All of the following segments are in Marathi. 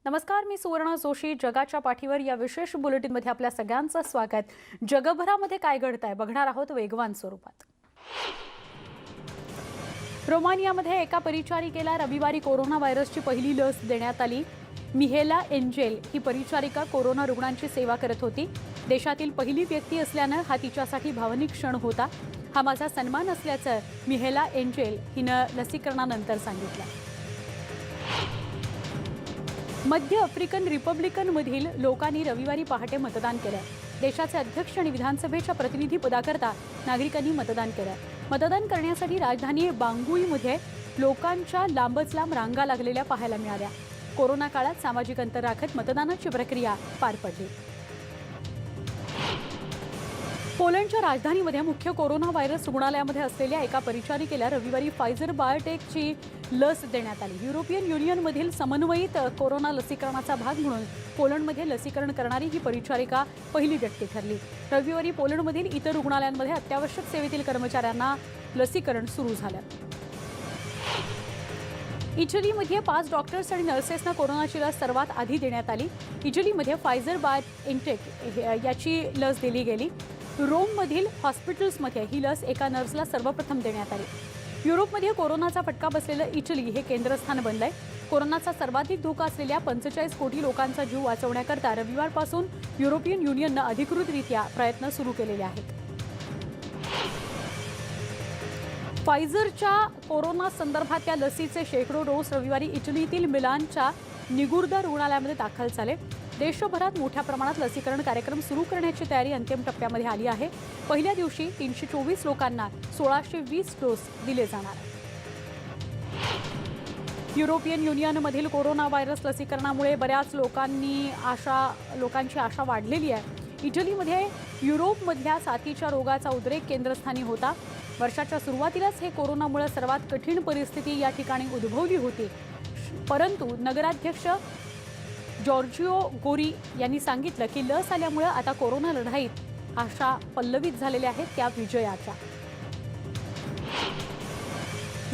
नमस्कार, मी सुवर्ण जोशी. जगाच्या पाठीवर या विशेष बुलेटिनमध्ये आपल्या सगळ्यांचं स्वागत. जगभरामध्ये काय घडतंय बघणार आहोत वेगवान स्वरूपात. रोमानियामध्ये एका परिचारिकेला रविवारी कोरोना व्हायरसची पहिली लस देण्यात आली. मिहेला एंजेल ही परिचारिका कोरोना रुग्णांची सेवा करत होती. देशातील पहिली व्यक्ती असल्यानं हा तिच्यासाठी भावनिक क्षण होता. हा माझा सन्मान असल्याचं मिहेला एंजेल हिनं लसीकरणानंतर सांगितलं. मध्य आफ्रिकन रिपब्लिकनमधील लोकांनी रविवारी पहाटे मतदान केलं. देशाचे अध्यक्ष आणि विधानसभेच्या प्रतिनिधी पदाकरता नागरिकांनी मतदान केलं. मतदान करण्यासाठी राजधानी बांगुईमध्ये लोकांच्या लांबच लांब रांगा लागलेल्या पाहायला मिळाल्या. कोरोना काळात सामाजिक अंतर राखत मतदानाची प्रक्रिया पार पडली. पोलंडच्या राजधानीमध्ये मुख्य कोरोना व्हायरस रुग्णालयामध्ये असलेल्या एका परिचारिकेला रविवारी फायझर बायोटेकची लस देण्यात आली. युरोपियन युनियनमधील समन्वयित कोरोना लसीकरणाचा भाग म्हणून पोलंडमध्ये लसीकरण करणारी ही परिचारिका पहिली व्यक्ती ठरली. रविवारी पोलंडमधील इतर रुग्णालयांमध्ये अत्यावश्यक सेवेतील कर्मचाऱ्यांना लसीकरण सुरू झालं. इटलीमध्ये 5 डॉक्टर्स आणि नर्सेसना कोरोनाची लस सर्वात आधी देण्यात आली. इटलीमध्ये फायझर बायोएनटेक याची लस दिली गेली. रोममधील हॉस्पिटल्समध्ये ही लस एका नर्सला सर्वप्रथम देण्यात आली. युरोपमध्ये कोरोनाचा फटका बसलेलं इटली हे केंद्रस्थान बनलंय. कोरोनाचा सर्वाधिक धोका असलेल्या 45 कोटी लोकांचा जीव वाचवण्याकरता रविवारपासून युरोपियन युनियननं अधिकृतरित्या प्रयत्न सुरू केलेले आहेत. फायझरच्या कोरोना संदर्भातल्या लसीचे शेकडो डोस रविवारी इटलीतील मिलानच्या निगुर्दा रुग्णालयामध्ये दाखल झाले. देशभरात मोठ्या प्रमाणात लसीकरण कार्यक्रम सुरू करण्याची तयारी अंतिम टप्प्यामध्ये आली आहे. पहिल्या दिवशी 324 लोकांना 1620 डोस दिले जाणार. युरोपियन युनियनमधील कोरोना व्हायरस लसीकरणामुळे बऱ्याच लोकांची आशा वाढलेली आहे. इटलीमध्ये युरोपमधल्या साथीच्या रोगाचा उद्रेक केंद्रस्थानी होता. वर्षाच्या सुरुवातीलाच हे कोरोनामुळे सर्वात कठीण परिस्थिती या ठिकाणी उद्भवली होती. परंतु नगराध्यक्ष जॉर्जिओ गोरी यांनी सांगितलं की लस आल्यामुळे आता कोरोना लढाईत आशा पल्लवित झालेल्या आहेत त्या विजयाच्या.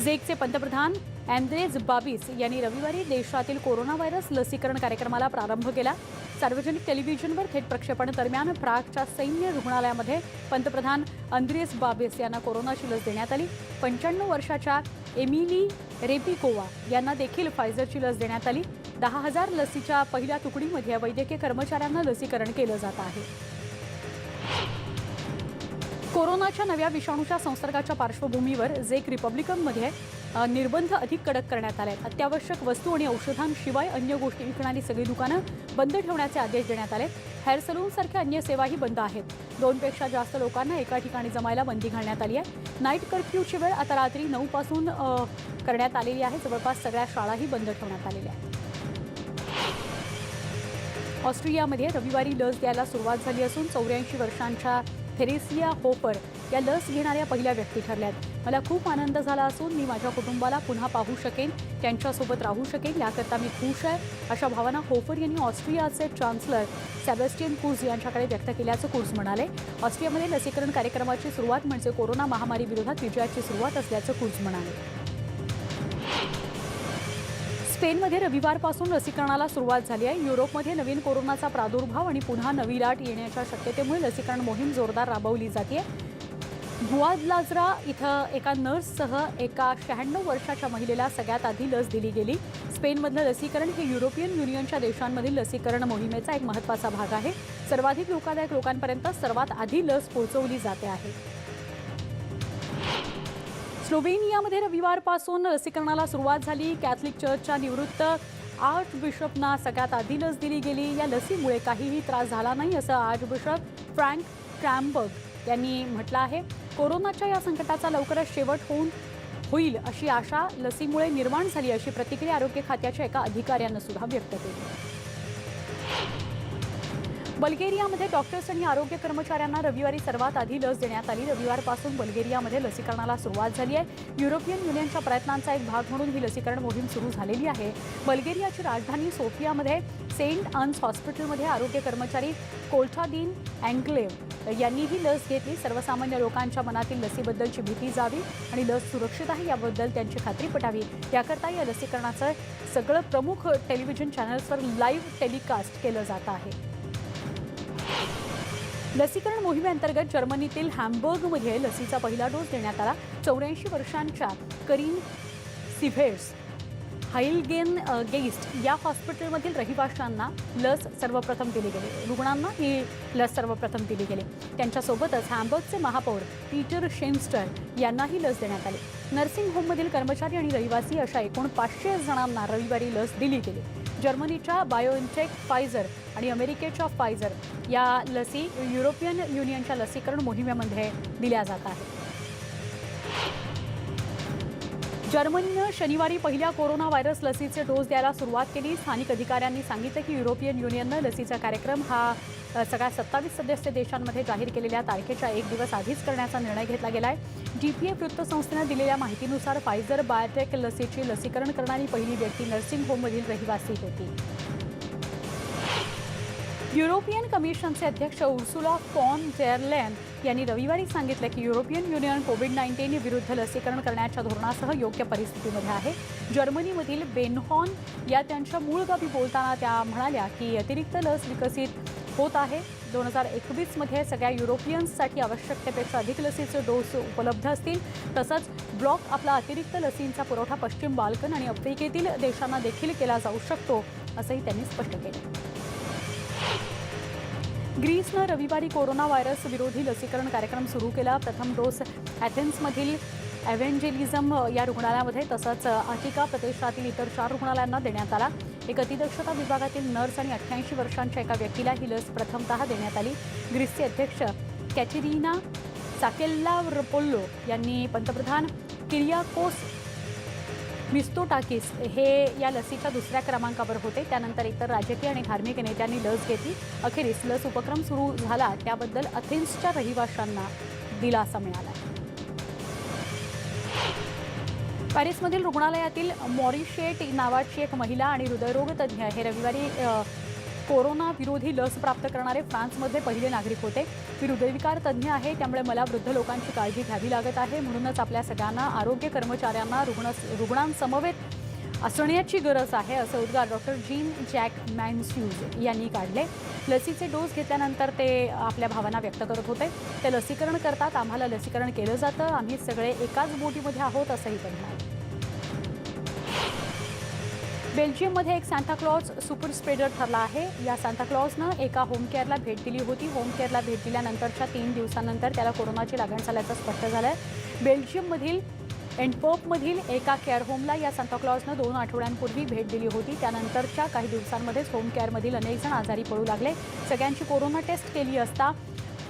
झेकचे पंतप्रधान अँद्रेज बाबिस यांनी रविवारी देशातील कोरोना व्हायरस लसीकरण कार्यक्रमाला प्रारंभ केला. सार्वजनिक टेलिव्हिजनवर थेट प्रक्षेपण दरम्यान प्रागच्या सैन्य रुग्णालयामध्ये पंतप्रधान अँद्रेज बाबिस यांना कोरोनाची लस देण्यात आली. 95 वर्षाच्या एमिली रेपिकोवा यांना देखील फायझरची लस देण्यात आली. 10,000 लसीच्या पहिल्या तुकडीमध्ये वैद्यकीय कर्मचाऱ्यांना लसीकरण केलं जात आहे. कोरोनाच्या नव्या विषाणूच्या संसर्गाच्या पार्श्वभूमीवर झेक रिपब्लिकनमध्ये निर्बंध अधिक कडक करण्यात आले. अत्यावश्यक वस्तू आणि औषधांशिवाय अन्य गोष्टी विकणारी सगळी दुकानं बंद ठेवण्याचे आदेश देण्यात आले. हेअर सलूनसारख्या अन्य सेवाही बंद आहेत. 2 पेक्षा जास्त लोकांना एका ठिकाणी जमायला बंदी घालण्यात आली आहे. नाईट कर्फ्यूची वेळ आता रात्री 9 पासून करण्यात आलेली आहे. जवळपास सगळ्या शाळाही बंद ठेवण्यात आलेल्या आहेत. ऑस्ट्रियामध्ये रविवारी लस द्यायला सुरुवात झाली असून 84 वर्षांच्या थेरेसिया होफर या लस घेणाऱ्या पहिल्या व्यक्ती ठरल्यात. मला खूप आनंद झाला असून मी माझ्या कुटुंबाला पुन्हा पाहू शकेन, त्यांच्यासोबत राहू शकेन, याकरता मी खुश आहे, अशा भावना होफर यांनी ऑस्ट्रियाचे चान्सलर सेबॅस्टियन कुर्झ यांच्याकडे व्यक्त केल्याचं कुर्झ म्हणाले. ऑस्ट्रियामध्ये लसीकरण कार्यक्रमाची सुरुवात म्हणजे कोरोना महामारी विरोधात विजयाची सुरुवात असल्याचं कुर्झ म्हणाले. स्पेनमध्ये रविवारपासून लसीकरणाला सुरुवात झाली आहे. युरोपमध्ये नवीन कोरोनाचा प्रादुर्भाव आणि पुन्हा नवी लाट येण्याच्या शक्यतेमुळे लसीकरण मोहीम जोरदार राबवली जाते. गुआदलाजरा इथं एका नर्ससह एका 96 वर्षाच्या महिलेला सगळ्यात आधी लस दिली गेली. स्पेनमधलं लसीकरण हे युरोपियन युनियनच्या देशांमधील लसीकरण मोहिमेचा एक महत्त्वाचा भाग आहे. सर्वाधिक धोकादायक लोकांपर्यंत सर्वात आधी लस पोहोचवली जाते आहे. स्लोवेनियामध्ये रविवारपासून लसीकरणाला सुरुवात झाली. कॅथलिक चर्चच्या निवृत्त आर्चबिशपना सगळ्यात आधी लस दिली गेली. या लसीमुळे काहीही त्रास झाला नाही असं आर्चबिशप फ्रँक क्रॅम्बर्ग यांनी म्हटलं आहे. कोरोनाच्या या संकटाचा लवकरच शेवट होईल अशी आशा लसीमुळे निर्माण झाली अशी प्रतिक्रिया आरोग्य खात्याच्या एका अधिकाऱ्यानं सुद्धा व्यक्त केली. बल्गेरियामध्ये डॉक्टर्स आणि आरोग्य कर्मचाऱ्यांना रविवारी सर्वात आधी लस देण्यात आली. रविवारपासून बल्गेरियामध्ये लसीकरणाला सुरुवात झाली आहे. युरोपियन युनियनच्या प्रयत्नांचा एक भाग म्हणून ही लसीकरण मोहीम सुरू झालेली आहे. बल्गेरियाची राजधानी सोफियामध्ये सेंट अन्स हॉस्पिटलमध्ये आरोग्य कर्मचारी कोल्टादीन अँक्लेव यांनी ही लस घेतली. सर्वसामान्य लोकांच्या मनातील लसीबद्दलची भीती जावी आणि लस सुरक्षित आहे याबद्दल त्यांची खात्री पटावी याकरता या लसीकरणाचं सगळं प्रमुख टेलिव्हिजन चॅनल्सवर लाईव्ह टेलिकास्ट केलं जात आहे. लसीकरण मोहिमेअंतर्गत जर्मनीतील हॅम्बर्गमध्ये लसीचा पहिला डोस देण्यात आला. 84 वर्षांच्या करीन सिव्हेर्स हाइलगेन गेस्ट या हॉस्पिटलमधील रहिवाशांना लस सर्वप्रथम दिली गेली. रुग्णांना ही लस सर्वप्रथम दिली गेली. त्यांच्यासोबतच हॅम्बर्गचे महापौर पीटर शेमस्टर यांनाही लस देण्यात आली. नर्सिंग होममधील कर्मचारी आणि रहिवासी अशा एकूण 500 जणांना रविवारी लस दिली गेली. जर्मनीच्या बायोएनटेक, फायझर आणि अमेरिकेच्या फायझर या लसी युरोपियन युनियनच्या लसीकरण मोहिमेमध्ये दिल्या जात आहेत. जर्मनीनं शनिवारी पहिल्या कोरोना व्हायरस लसीचे डोस द्यायला सुरुवात केली. स्थानिक अधिकाऱ्यांनी सांगितलं की युरोपियन युनियननं लसीचा कार्यक्रम हा सगळ्या 27 सदस्य देशांमध्ये जाहीर केलेल्या तारखेच्या एक दिवस आधीच करण्याचा निर्णय घेतला गेला आहे. DPA वृत्तसंस्थेनं दिलेल्या माहितीनुसार फायझर बायोटेक लसीची लसीकरण करणारी पहिली व्यक्ती नर्सिंग होममधील रहिवासी होती. युरोपियन कमिशनचे अध्यक्ष उर्सुला फॉन डेर लेयन यांनी रविवारी सांगितलं की युरोपियन युनियन कोविड-19 विरुद्ध लसीकरण करण्याच्या धोरणासह योग्य परिस्थितीमध्ये आहे. जर्मनीमधील बेनहॉन या त्यांच्या मूळ गावी बोलताना त्या म्हणाल्या की अतिरिक्त लस विकसित होत आहे. 2021 सगळ्या युरोपियन्ससाठी आवश्यकतेपेक्षा अधिक लसीचे डोस उपलब्ध असतील. तसंच ब्लॉक आपला अतिरिक्त लसींचा पुरवठा पश्चिम बाल्कन आणि आफ्रिकेतील देशांना देखील केला जाऊ शकतो असंही त्यांनी स्पष्ट केलं. ग्रीसनं रविवारी कोरोना व्हायरस विरोधी लसीकरण कार्यक्रम सुरू केला. प्रथम डोस ॲथेन्समधील एव्हेंजेलिझम या रुग्णालयामध्ये तसंच आटिका प्रदेशातील इतर 4 रुग्णालयांना देण्यात आला. एक अतिदक्षता विभागातील नर्स आणि 88 वर्षांच्या एका व्यक्तीला ही लस प्रथमतः देण्यात आली. ग्रीसचे अध्यक्ष कॅटेरिना साकेल्लारोपोल्लो यांनी पंतप्रधान किरियाकोस मित्सोटाकिस हे या लसीच्या दुसऱ्या क्रमांकावर होते. त्यानंतर इतर राजकीय आणि धार्मिक नेत्यांनी लस घेतली. अखेरीस लस उपक्रम सुरू झाला त्याबद्दल अथेन्सच्या रहिवाशांना दिलासा मिळाला. पॅरिसमधील रुग्णालयातील मॉरिशेट नावाची एक महिला आणि हृदयरोग तज्ज्ञ हे रविवारी कोरोना विरोधी लस प्राप्त करणारे फ्रान्समध्ये पहिले नागरिक होते. मी हृदयविकार तज्ज्ञ आहे त्यामुळे मला वृद्ध लोकांची काळजी घ्यावी लागत आहे. म्हणूनच आपल्या सगळ्यांना आरोग्य कर्मचाऱ्यांना रुग्णांसमवेत असण्याची गरज आहे असं उद्गार डॉक्टर जीन जॅक मॅन्स्यूज यांनी काढले. लसीचे डोस घेतल्यानंतर ते आपल्या भावना व्यक्त करत होते. ते लसीकरण करतात, आम्हाला लसीकरण केलं जातं, आम्ही सगळे एकाच बोटीमध्ये आहोत असंही ते म्हणाले. बेल्जियममध्ये एक सांताक्लॉज सुपर स्प्रेडर ठरला आहे. या सांताक्लॉजनं एका होम केअरला भेट दिली होती. होम केअरला भेट दिल्यानंतरच्या 3 दिवसांनंतर त्याला कोरोनाची लागण झाल्याचं स्पष्ट झालं आहे. बेल्जियममधील एंटवर्पमधील एका केअर होमला या सांताक्लॉजनं 2 आठवड्यांपूर्वी भेट दिली होती. त्यानंतरच्या काही दिवसांमध्येच होम केअरमधील अनेक जण आजारी पडू लागले. सगळ्यांची कोरोना टेस्ट केली असता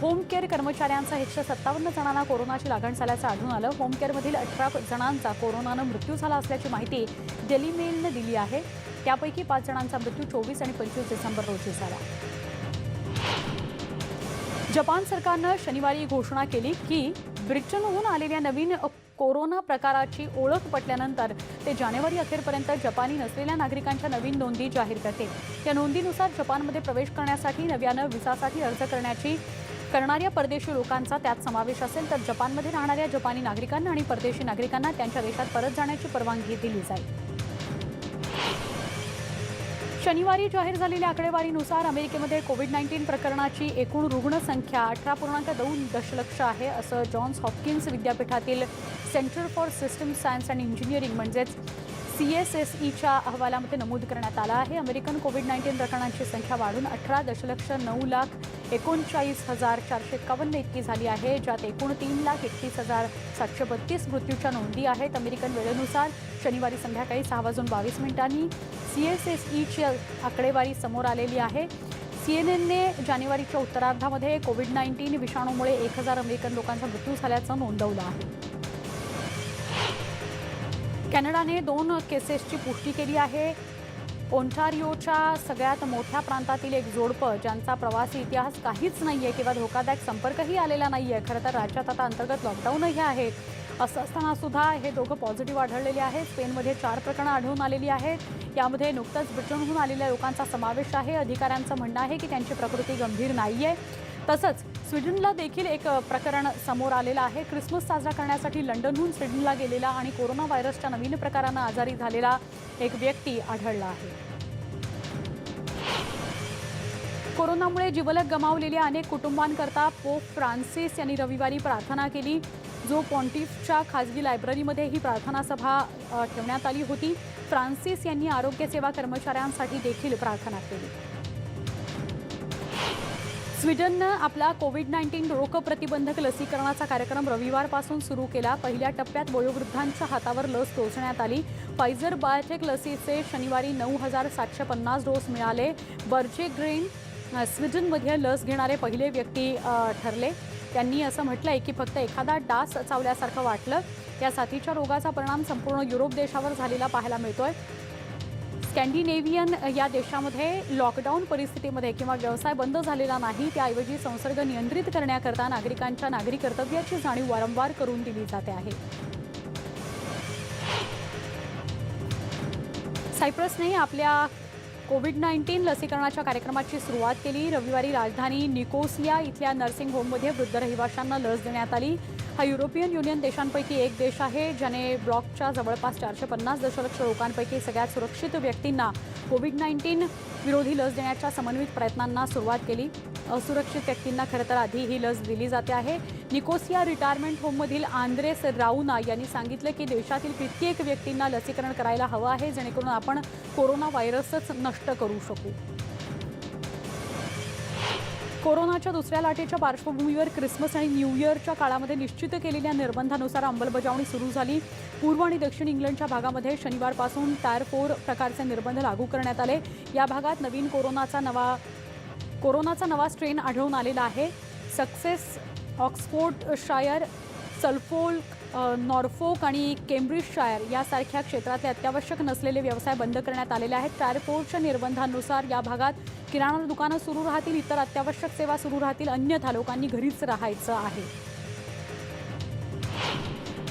होम केअर कर्मचाऱ्यांचा 157 जणांना कोरोनाची लागण झाल्याचं आढळून आलं. होम केअरमधील 18 जणांचा कोरोनानं मृत्यू झाला असल्याची माहिती डेली मेलनं दिली आहे. त्यापैकी 5 जणांचा मृत्यू 24 आणि 25 डिसेंबर रोजी झाला. जपान सरकारनं शनिवारी घोषणा केली की ब्रिटनहून आलेल्या नवीन कोरोना प्रकाराची ओळख पटल्यानंतर ते जानेवारी अखेरपर्यंत जपानी नसलेल्या नागरिकांच्या नवीन नोंदी जाहीर करतील. या नोंदीनुसार जपानमध्ये प्रवेश करण्यासाठी नव्यानं व्हिसासाठी अर्ज करणाऱ्या परदेशी लोकांचा त्यात समावेश असेल. तर जपानमध्ये राहणाऱ्या जपानी नागरिकांना आणि परदेशी नागरिकांना त्यांच्या देशात परत जाण्याची परवानगी दिली जाईल. शनिवारी जाहीर झालेल्या आकडेवारीनुसार अमेरिकेमध्ये कोविड-19 प्रकरणाची एकूण रुग्णसंख्या 18.2 दशलक्ष आहे असं जॉन्स हॉपकिन्स विद्यापीठातील centre for system science and engineering म्हणजेच CSSEच्या अहवालामध्ये नमूद करण्यात आलं आहे. अमेरिकन कोविड-19 प्रकरणांची संख्या वाढून 18,9,39,451 इतकी झाली आहे, ज्यात एकूण 3,31,732 मृत्यूच्या नोंदी आहेत. अमेरिकन वेळेनुसार शनिवारी संध्याकाळी 6:22 CSSEची आकडेवारी समोर आलेली आहे. CNNने जानेवारीच्या उत्तरार्धामध्ये कोविड-19 विषाणूमुळे 1,000 अमेरिकन लोकांचा मृत्यू झाल्याचं नोंदवलं आहे. कॅनडाने 2 केसेसची पुष्टी केली आहे. ओंटारिओच्या सगळ्यात मोठ्या प्रांतातील एक जोडपं ज्यांचा प्रवासी इतिहास काहीच नाहीये किंवा धोकादायक संपर्कही आलेला नाहीये. खरं तर राज्यात आता अंतर्गत लॉकडाऊनही आहे. असं असताना सुद्धा हे दोघं पॉझिटिव्ह आढळलेले आहेत. स्पेनमध्ये 4 प्रकरणं आढळून आलेली आहेत. यामध्ये नुकतंच ब्रिटनहून आलेल्या लोकांचा समावेश आहे. अधिकाऱ्यांचं म्हणणं आहे की त्यांची प्रकृती गंभीर नाहीये. तसंच स्वीडनला देखील एक प्रकरण समोर आलेलं आहे. ख्रिसमस साजरा करण्यासाठी लंडनहून स्वीडनला गेलेला आणि कोरोना व्हायरसच्या नवीन प्रकारानं आजारी झालेला एक व्यक्ती आढळला आहे. कोरोनामुळे जिवलग गमावलेल्या अनेक कुटुंबांकरता पोप फ्रान्सिस यांनी रविवारी प्रार्थना केली. जो पॉन्टिफच्या खाजगी लायब्ररीमध्ये ही प्रार्थना सभा ठेवण्यात आली होती. फ्रान्सिस यांनी आरोग्य सेवा कर्मचाऱ्यांसाठी देखील प्रार्थना केली. स्वीडननं आपला कोविड-19 रोगप्रतिबंधक लसीकरणाचा कार्यक्रम रविवारपासून सुरू केला. पहिल्या टप्प्यात वयोवृद्धांच्या हातावर लस टोचण्यात आली. फायझर बायोटेक लसीचे शनिवारी 9,750 डोस मिळाले. बर्जेग्रेन स्वीडनमध्ये लस घेणारे पहिले व्यक्ती ठरले. त्यांनी असं म्हटलंय की फक्त एखादा डास चावल्यासारखं वाटलं. या साथीच्या रोगाचा परिणाम संपूर्ण युरोप देशावर झालेला पाहायला मिळतोय. स्कॅन्डिनेव्हियन या देशामध्ये लॉकडाऊन परिस्थितीमध्ये किंवा व्यवसाय बंद झालेला नाही, त्याऐवजी संसर्ग नियंत्रित करण्याकरता नागरिकांच्या नागरी कर्तव्याची जाणीव वारंवार करून दिली जाते आहे. सायप्रसने आपल्या कोविड-19 लसीकरणाच्या कार्यक्रमाची सुरुवात केली. रविवारी राजधानी निकोसिया इथल्या नर्सिंग होममध्ये वृद्ध रहिवाशांना लस देण्यात आली. हा युरोपियन युनियन देशांपैकी एक देश आहे ज्याने ब्लॉकच्या जवळपास 450 दशलक्ष लोकांपैकी सगळ्यात सुरक्षित व्यक्तींना कोविड-19 विरोधी लस देण्याच्या समन्वित प्रयत्नांना सुरुवात केली. असुरक्षित व्यक्तींना खरं तर आधी ही लस दिली जाते आहे. निकोसिया रिटायरमेंट होममधील आंद्रेस राऊना यांनी सांगितलं की देशातील कित्येक व्यक्तींना लसीकरण करायला हवं आहे जेणेकरून आपण कोरोना व्हायरसच नष्ट करू शकू. कोरोनाच्या दुसऱ्या लाटेच्या पार्श्वभूमीवर ख्रिसमस आणि न्यू इयरच्या काळामध्ये निश्चित केलेल्या निर्बंधानुसार अंमलबजावणी सुरू झाली. पूर्व आणि दक्षिण इंग्लंडच्या भागामध्ये शनिवारपासून टायर 4 प्रकारचे निर्बंध लागू करण्यात आले. या भागात नवीन कोरोनाचा नवा स्ट्रेन आढळून आलेला आहे. सक्सेस, ऑक्सफोर्डशायर, सल्फोल्क, नॉर्फोक आणि केम्ब्रिजशायर यासारख्या क्षेत्रातले अत्यावश्यक नसलेले व्यवसाय बंद करण्यात आलेले आहेत. टायर 4च्या निर्बंधांनुसार या भागात किराणा दुकानं सुरू राहतील, इतर अत्यावश्यक सेवा सुरू राहतील, अन्यथा लोकांनी घरीच राहायचं आहे.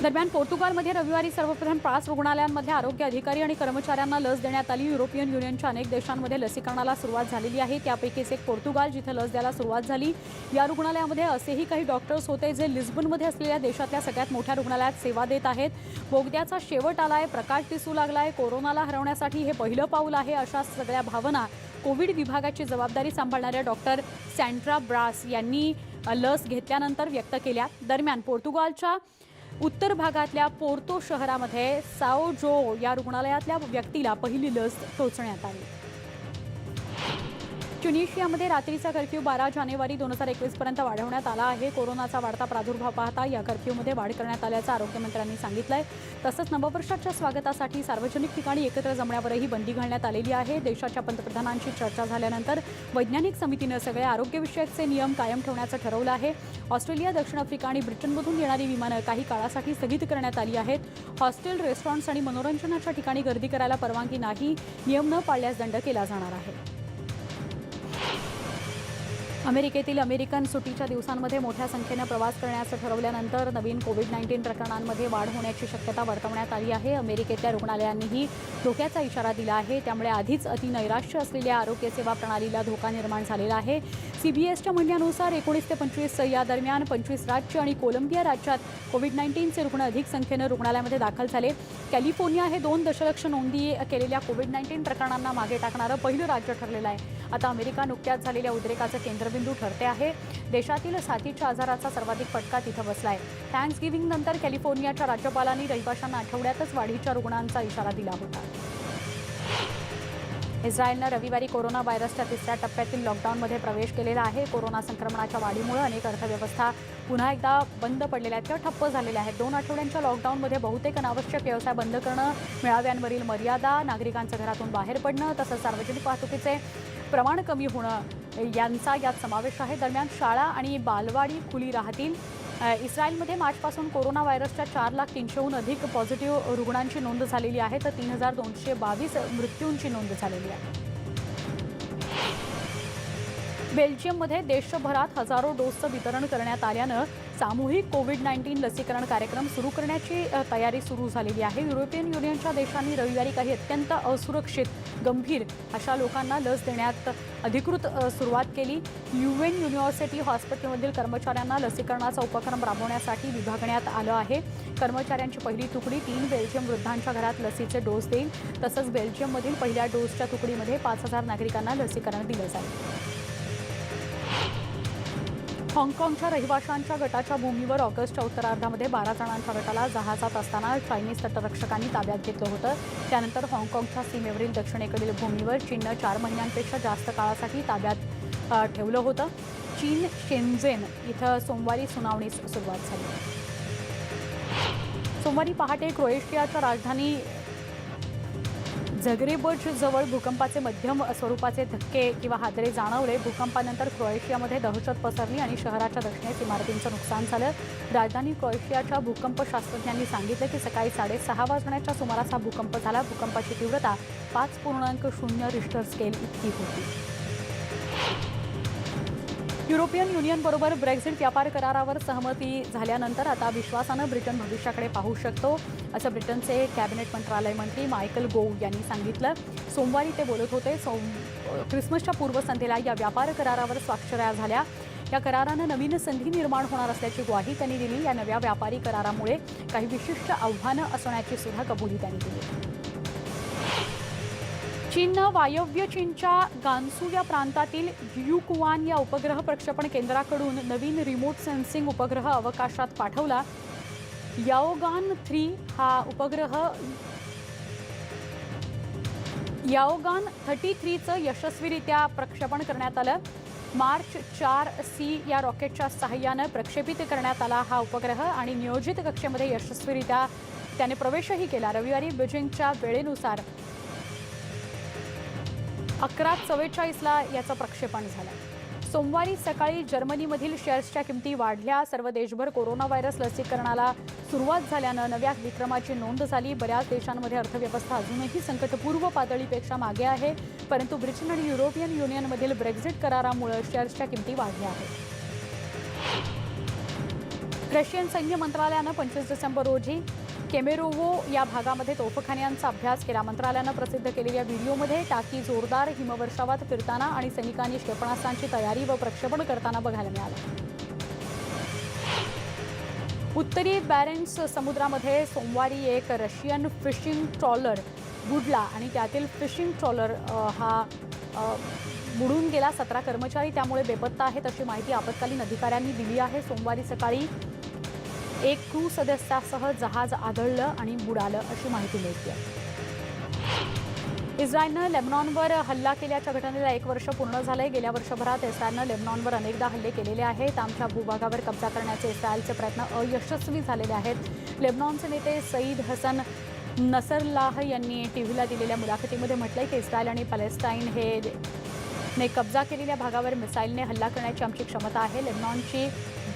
दरम्यान पोर्तुगालमध्ये रविवारी सर्वप्रथम 5 रुग्णालयांमध्ये आरोग्य अधिकारी आणि कर्मचाऱ्यांना लस देण्यात आली. युरोपियन युनियनच्या अनेक देशांमध्ये लसीकरणाला सुरुवात झालेली आहे. त्यापैकीच एक पोर्तुगाल जिथे लस द्यायला सुरुवात झाली. या रुग्णालयामध्ये असेही काही डॉक्टर्स होते जे लिस्बनमध्ये असलेल्या देशातल्या सगळ्यात मोठ्या रुग्णालयात सेवा देत आहेत. बोगद्याचा शेवट आलाय, प्रकाश दिसू लागलाय, कोरोनाला हरवण्यासाठी हे पहिलं पाऊल आहे, अशा सगळ्या भावना कोविड विभागाची जबाबदारी सांभाळणाऱ्या डॉक्टर सँड्रा ब्रास यांनी लस घेतल्यानंतर व्यक्त केल्या. दरम्यान पोर्तुगालच्या उत्तर भागातल्या पोर्तो शहरामध्ये साओ जो या रुग्णालयातल्या व्यक्तीला पहिली लस टोचण्यात आली. ट्युनिशियामध्ये रात्रीचा कर्फ्यू 12 जानेवारी 2021 पर्यंत वाढवण्यात आला आहे. कोरोनाचा वाढता प्रादुर्भाव पाहता या कर्फ्यूमध्ये वाढ करण्यात आल्याचं आरोग्यमंत्र्यांनी सांगितलंय. तसंच नववर्षाच्या स्वागतासाठी सार्वजनिक ठिकाणी एकत्र जमण्यावरही बंदी घालण्यात आलेली आहे. देशाच्या पंतप्रधानांशी चर्चा झाल्यानंतर वैज्ञानिक समितीनं सगळे आरोग्यविषयकचे नियम कायम ठेवण्याचं ठरवलं आहे. ऑस्ट्रेलिया, दक्षिण आफ्रिका आणि ब्रिटनमधून येणारी विमानं काही काळासाठी स्थगित करण्यात आली आहेत. हॉस्टेल, रेस्टॉरंट्स आणि मनोरंजनाच्या ठिकाणी गर्दी करायला परवानगी नाही. नियम न पाळल्यास दंड केला जाणार आहे. अमेरिकेतील अमेरिकन सुट्टीच्या दिवसांमध्ये मोठ्या संख्येनं प्रवास करण्याचं ठरवल्यानंतर नवीन कोविड-19 प्रकरणांमध्ये वाढ होण्याची शक्यता वर्तवण्यात आली आहे. अमेरिकेतल्या रुग्णालयांनीही धोक्याचा इशारा दिला आहे. त्यामुळे आधीच अतिनैराश्य असलेल्या आरोग्य सेवा प्रणालीला धोका निर्माण झालेला आहे. CBSच्या म्हणण्यानुसार 19 ते 25 या दरम्यान 25 राज्य आणि कोलंबिया राज्यात कोविड-19चे रुग्ण अधिक संख्येनं रुग्णालयामध्ये दाखल झाले. कॅलिफोर्निया हे 2 दशलक्ष नोंदी केलेल्या कोविड-19 प्रकरणांना मागे टाकणारं पहिलं राज्य ठरलेलं आहे. आता अमेरिका नुकत्याच झालेल्या उद्रेकाचं केंद्रबिंदू ठरते आहे. देशातील साथीच्या आजाराचा सर्वाधिक फटका तिथं बसलाय. थँक्सगिव्हिंग नंतर कॅलिफोर्नियाच्या राज्यपालांनी रहिवाशांना आठवड्यातच वाढीच्या रुग्णांचा इशारा दिला होता. इस्रायलनं रविवारी कोरोना व्हायरसच्या 3ऱ्या टप्प्यातील लॉकडाऊनमध्ये प्रवेश केलेला आहे. कोरोना संक्रमणाच्या वाढीमुळे अनेक अर्थव्यवस्था पुन्हा एकदा बंद पडलेल्या आहेत किंवा ठप्प झालेल्या आहेत. 2 आठवड्यांच्या लॉकडाऊनमध्ये बहुतेक अनावश्यक व्यवसाय बंद करणं, मेळाव्यांवरील मर्यादा, नागरिकांचं घरातून बाहेर पडणं तसंच सार्वजनिक वाहतुकीचे प्रमाण कमी होणं यांचा यात समावेश आहे. दरम्यान शाळा आणि बालवाडी खुली राहतील. इस्रायलमध्ये मार्चपासून कोरोना व्हायरसच्या 4,03,000हून अधिक पॉझिटिव्ह रुग्णांची नोंद झालेली आहे, तर 3,222 मृत्यूंची नोंद झालेली आहे. बेल्जियममध्ये देशभरात हजारो डोसचं वितरण करण्यात आल्यानं सामूहिक कोविड-19 लसीकरण कार्यक्रम सुरू करण्याची तयारी सुरू झालेली आहे. युरोपियन युनियनच्या देशांनी रविवारी काही अत्यंत असुरक्षित, गंभीर अशा लोकांना लस देण्यात अधिकृत सुरुवात केली. युएन युनिव्हर्सिटी हॉस्पिटलमधील कर्मचाऱ्यांना लसीकरणाचा उपक्रम राबवण्यासाठी विभागण्यात आलं आहे. कर्मचाऱ्यांची पहिली तुकडी 3 बेल्जियम वृद्धांच्या घरात लसीचे डोस देईल. तसंच बेल्जियममधील पहिल्या डोसच्या तुकडीमध्ये 5,000 नागरिकांना लसीकरण दिलं जाईल. हाँगकाँगच्या रहिवाशांच्या गटाच्या भूमीवर ऑगस्टच्या उत्तरार्धामध्ये 12 जणांच्या गटाला जहाजात असताना चायनीज तटरक्षकांनी ताब्यात घेतलं होतं. त्यानंतर हाँगकाँगच्या सीमेवरील दक्षिणेकडील भूमीवर चीननं 4 महिन्यांपेक्षा जास्त काळासाठी ताब्यात ठेवलं होतं. चीन शेनझेन इथं सोमवारी सुनावणीस सुरुवात झाली. सोमवारी पहाटे क्रोएशियाच्या राजधानी झग्रेबच जवळ भूकंपाचे मध्यम स्वरूपाचे धक्के किंवा हादरे जाणवले. भूकंपानंतर क्रोएशियामध्ये दहशत पसरली आणि शहराच्या दक्षिणेस इमारतींचं नुकसान झालं. राजधानी क्रोएशियाच्या भूकंपशास्त्रज्ञांनी सांगितलं की सकाळी 6:30 वाजण्याच्या सुमारास हा भूकंप झाला. भूकंपाची तीव्रता 5.0 रिश्टर स्केल इतकी होती. युरोपियन युनियनबरोबर ब्रेक्झिट व्यापार करारावर सहमती झाल्यानंतर आता विश्वासानं ब्रिटन भविष्याकडे पाहू शकतो, असं ब्रिटनचे कॅबिनेट मंत्रालय मंत्री मायकल गोव्ह यांनी सांगितलं. सोमवारी ते बोलत होते. ख्रिसमसच्या पूर्वसंध्येला या व्यापार करारावर स्वाक्षऱ्या झाल्या. या करारानं नवीन संधी निर्माण होणार असल्याची ग्वाही त्यांनी दिली. या नव्या व्यापारी करारामुळे काही विशिष्ट आव्हानं असण्याची सुद्धा कबुली त्यांनी दिली. चीननं वायव्य चीनच्या गान्सू या प्रांतातील युकुआन या उपग्रह प्रक्षेपण केंद्राकडून नवीन रिमोट सेन्सिंग उपग्रह अवकाशात पाठवला. याओगान 3 हा उपग्रह याओगान 33चं यशस्वीरित्या प्रक्षेपण करण्यात आलं. मार्च 4C या रॉकेटच्या सहाय्यानं प्रक्षेपित करण्यात आला हा उपग्रह आणि नियोजित कक्षेमध्ये यशस्वीरित्या त्याने प्रवेशही केला. रविवारी बीजिंगच्या वेळेनुसार 11:44ला याचं प्रक्षेपण झालं. सोमवारी सकाळी जर्मनीमधील शेअर्सच्या किमती वाढल्या. सर्व देशभर कोरोना व्हायरस लसीकरणाला सुरुवात झाल्यानं नव्या विक्रमाची नोंद झाली. बऱ्याच देशांमध्ये अर्थव्यवस्था अजूनही संकटपूर्व पातळीपेक्षा मागे आहे. परंतु ब्रिटन आणि युरोपियन युनियनमधील ब्रेक्झिट करारामुळे शेअर्सच्या किमती वाढल्या आहेत. रशियन सैन्य मंत्रालयानं 25 डिसेंबर रोजी केमेरोवो या भागामध्ये तोफखान्यांचा अभ्यास केला. मंत्रालयानं प्रसिद्ध केलेल्या व्हिडिओमध्ये टाकी जोरदार हिमवर्षावात फिरताना आणि सैनिकांनी क्षेपणास्त्रांची तयारी व प्रक्षेपण करताना बघायला मिळालं. उत्तरी बॅरेंट्स समुद्रामध्ये सोमवारी एक रशियन फिशिंग ट्रॉलर बुडला आणि त्यातील फिशिंग ट्रॉलर हा बुडून गेला. 17 कर्मचारी त्यामुळे बेपत्ता आहेत अशी माहिती आपत्कालीन अधिकाऱ्यांनी दिली आहे. सोमवारी सकाळी एक क्रू सदस्यासह जहाज आदळलं आणि बुडालं अशी माहिती मिळते. इस्रायलनं लेबनॉनवर हल्ला केल्याच्या घटनेला 1 वर्ष पूर्ण झालंय. गेल्या वर्षभरात इस्रायलनं लेबनॉनवर अनेकदा हल्ले केलेले आहेत. आमच्या भूभागावर कब्जा करण्याचे इस्रायलचे प्रयत्न अयशस्वी झालेले आहेत. लेबनॉनचे नेते सईद हसन नसरल्लाह यांनी टीव्हीला दिलेल्या मुलाखतीमध्ये म्हटलंय की इस्रायल आणि पॅलेस्टाईन ने कब्जा केलेल्या भागावर मिसाईलने हल्ला करण्याची आमची क्षमता आहे. लेबनॉनची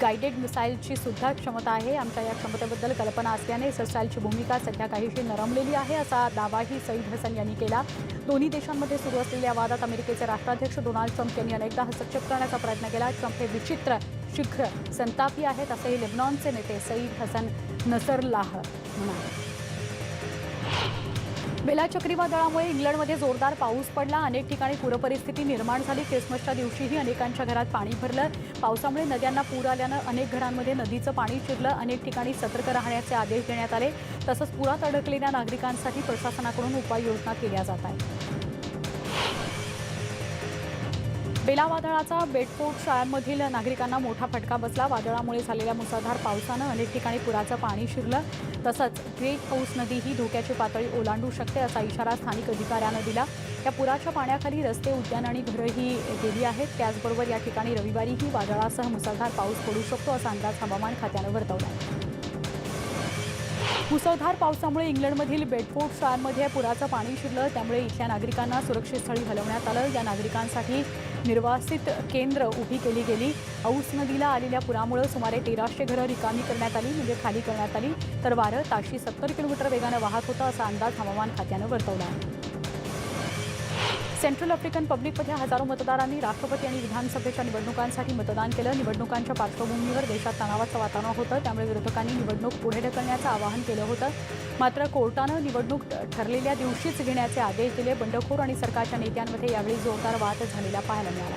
गायडेड मिसाईलची सुद्धा क्षमता आहे. आमच्या या क्षमतेबद्दल कल्पना असल्याने इस्रायलची भूमिका सध्या काहीशी नरमलेली आहे असा दावाही सईद हसन यांनी केला. दोन्ही देशांमध्ये सुरू असलेल्या वादात अमेरिकेचे राष्ट्राध्यक्ष डोनाल्ड ट्रम्प यांनी अनेकदा हस्तक्षेप करण्याचा प्रयत्न केला. ट्रम्प हे विचित्र शीघ्र संतापी आहेत असेही लेबनॉनचे नेते सईद हसन नसरल्लाह म्हणाले. बेला चक्रीवादळामुळे इंग्लंडमध्ये जोरदार पाऊस पडला. अनेक ठिकाणी पूरपरिस्थिती निर्माण झाली. ख्रिसमसच्या दिवशीही अनेकांच्या घरात पाणी भरलं. पावसामुळे नद्यांना पूर आल्यानं अनेक घरांमध्ये नदीचं पाणी शिरलं. अनेक ठिकाणी सतर्क राहण्याचे आदेश देण्यात आले. तसंच पुरात अडकलेल्या नागरिकांसाठी प्रशासनाकडून उपाययोजना केल्या जात आहेत. बेला वादळाचा बेडफोर्डशायरमधील नागरिकांना मोठा फटका बसला. वादळामुळे झालेल्या मुसळधार पावसानं अनेक ठिकाणी पुराचं पाणी शिरलं. तसंच ग्रेट हाऊस नदी ही धोक्याची पातळी ओलांडू शकते असा इशारा स्थानिक अधिकाऱ्यानं दिला. या पुराच्या पाण्याखाली रस्ते, उद्यान आणि घरंही गेली आहेत. त्याचबरोबर या ठिकाणी रविवारीही वादळासह मुसळधार पाऊस पडू शकतो असा अंदाज हवामान खात्यानं वर्तवला. मुसळधार पावसामुळे इंग्लंडमधील बेडफोर्ड शायरमध्ये पुराचं पाणी शिरलं. त्यामुळे इथल्या नागरिकांना सुरक्षित स्थळी हलवण्यात आलं. या नागरिकांसाठी निर्वासित केंद्र उभी केली गेली. औस नदीला आलेल्या पुरामुळे सुमारे 1300 घरं रिकामी करण्यात आली, म्हणजे खाली करण्यात आली. तर वारं ताशी 70 किलोमीटर वेगानं वाहत होतं, असा अंदाज हवामान खात्यानं वर्तवला आहे. सेंट्रल आफ्रिकन पब्लिकमध्ये हजारो मतदारांनी राष्ट्रपती आणि विधानसभेच्या निवडणुकांसाठी मतदान केलं. निवडणुकांच्या पार्श्वभूमीवर देशात तणावाचं वातावरण होतं. त्यामुळे विरोधकांनी निवडणूक पुढे ढकलण्याचं आवाहन केलं होतं. मात्र कोर्टानं निवडणूक ठरलेल्या दिवशीच घेण्याचे आदेश दिले. बंडखोर आणि सरकारच्या नेत्यांमध्ये यावेळी जोरदार वाद झालेला पाहायला मिळाला.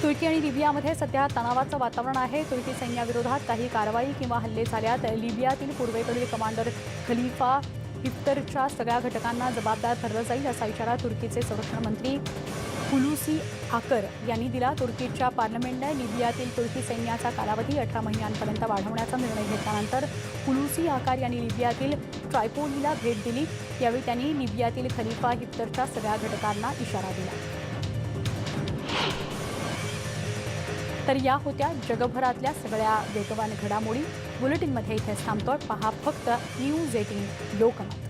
तुर्की आणि लिबियामध्ये सध्या तणावाचं वातावरण आहे. तुर्की सैन्याविरोधात काही कारवाई किंवा हल्ले झाल्यात लिबियातील पूर्वेकडील कमांडर खलिफा हिफ्तरच्या सगळ्या घटकांना जबाबदार धरलं जाईल, असा इशारा तुर्कीचे संरक्षण मंत्री हुलुसी आकर यांनी दिला. तुर्कीच्या पार्लमेंटने लिबियातील तुर्की सैन्याचा कालावधी 18 महिन्यांपर्यंत वाढवण्याचा निर्णय घेतल्यानंतर हुलुसी आकार यांनी लिबियातील ट्रायपोलीला भेट दिली. यावेळी त्यांनी लिबियातील खलिफा हिफ्तरच्या सगळ्या घटकांना इशारा दिला. तर या होत्या जगभरातल्या सगळ्या वेगवान घडामोडी. बुलेटिनमध्ये इथेच थांबतोय. पहा फक्त न्यूज 18 लोकमत.